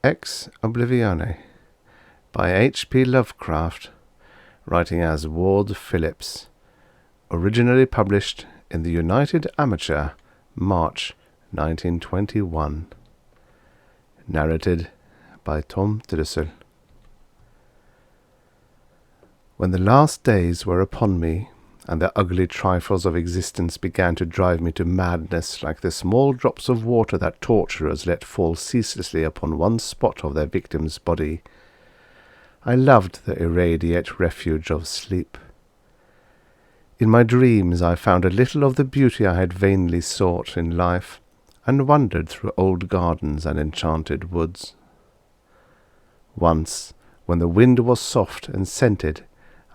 Ex Oblivione by H.P. Lovecraft, writing as Ward Phillips, originally published in the United Amateur, March 1921. Narrated by Tom Trussel. When the last days were upon me, and the ugly trifles of existence began to drive me to madness like the small drops of water that torturers let fall ceaselessly upon one spot of their victim's body, I loved the irradiate refuge of sleep. In my dreams I found a little of the beauty I had vainly sought in life, and wandered through old gardens and enchanted woods. Once, when the wind was soft and scented,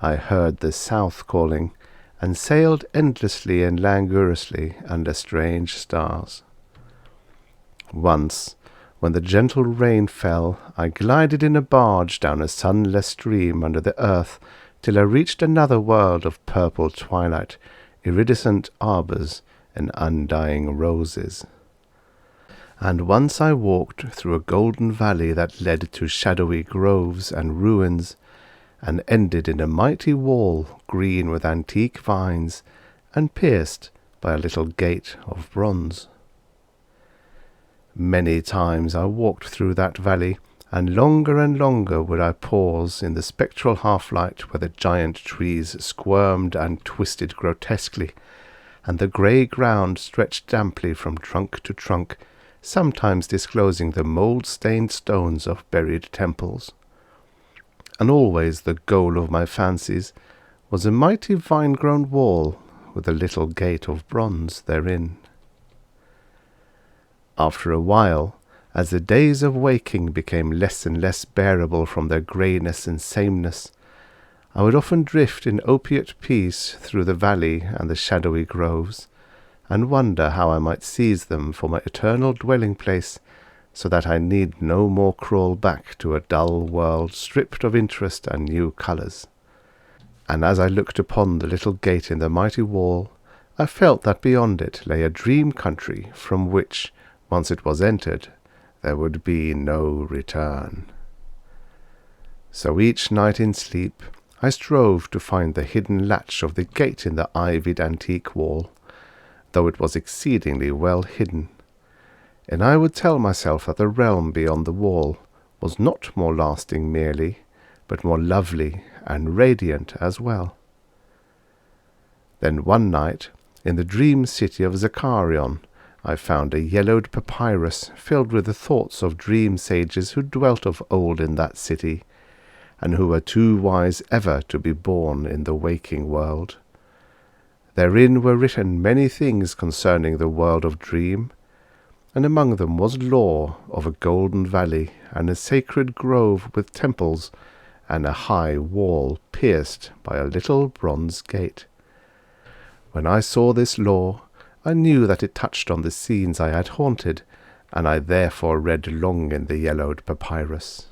I heard the south calling, and sailed endlessly and languorously under strange stars. Once, when the gentle rain fell, I glided in a barge down a sunless stream under the earth, till I reached another world of purple twilight, iridescent arbours, and undying roses. And once I walked through a golden valley that led to shadowy groves and ruins, and ended in a mighty wall green with antique vines, and pierced by a little gate of bronze. Many times I walked through that valley, and longer would I pause in the spectral half-light where the giant trees squirmed and twisted grotesquely, and the grey ground stretched damply from trunk to trunk, sometimes disclosing the mould-stained stones of buried temples. And always the goal of my fancies was a mighty vine-grown wall with a little gate of bronze therein. After a while, as the days of waking became less and less bearable from their greyness and sameness, I would often drift in opiate peace through the valley and the shadowy groves, and wonder how I might seize them for my eternal dwelling-place, so that I need no more crawl back to a dull world stripped of interest and new colours. And as I looked upon the little gate in the mighty wall, I felt that beyond it lay a dream country from which, once it was entered, there would be no return. So each night in sleep I strove to find the hidden latch of the gate in the ivied antique wall, though it was exceedingly well hidden, and I would tell myself that the realm beyond the wall was not more lasting merely, but more lovely and radiant as well. Then one night, in the dream city of Zakarion, I found a yellowed papyrus filled with the thoughts of dream sages who dwelt of old in that city, and who were too wise ever to be born in the waking world. Therein were written many things concerning the world of dream, and among them was lore of a golden valley, and a sacred grove with temples, and a high wall pierced by a little bronze gate. When I saw this lore, I knew that it touched on the scenes I had haunted, and I therefore read long in the yellowed papyrus.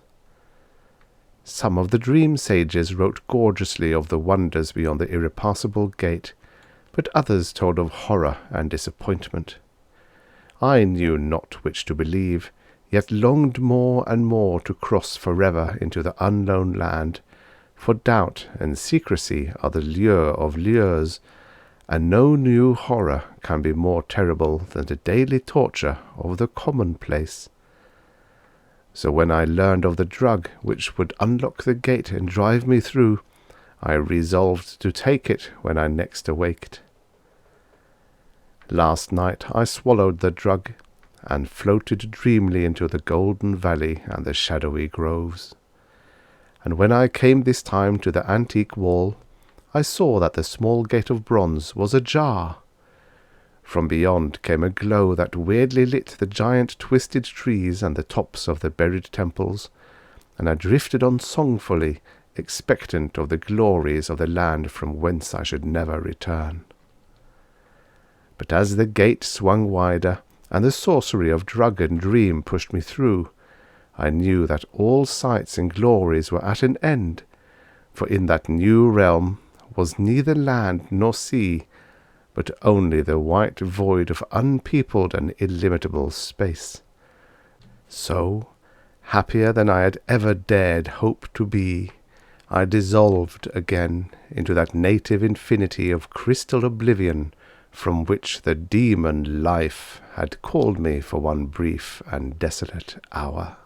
Some of the dream sages wrote gorgeously of the wonders beyond the irrepassable gate, but others told of horror and disappointment. I knew not which to believe, yet longed more and more to cross forever into the unknown land, for doubt and secrecy are the lure of lures, and no new horror can be more terrible than the daily torture of the commonplace. So when I learned of the drug which would unlock the gate and drive me through, I resolved to take it when I next awaked. Last night I swallowed the drug, and floated dreamily into the golden valley and the shadowy groves. And when I came this time to the antique wall, I saw that the small gate of bronze was ajar. From beyond came a glow that weirdly lit the giant twisted trees and the tops of the buried temples, and I drifted on songfully, expectant of the glories of the land from whence I should never return. But as the gate swung wider, and the sorcery of drug and dream pushed me through, I knew that all sights and glories were at an end, for in that new realm was neither land nor sea, but only the white void of unpeopled and illimitable space. So, Happier than I had ever dared hope to be, I dissolved again into that native infinity of crystal oblivion from which the demon life had called me for one brief and desolate hour.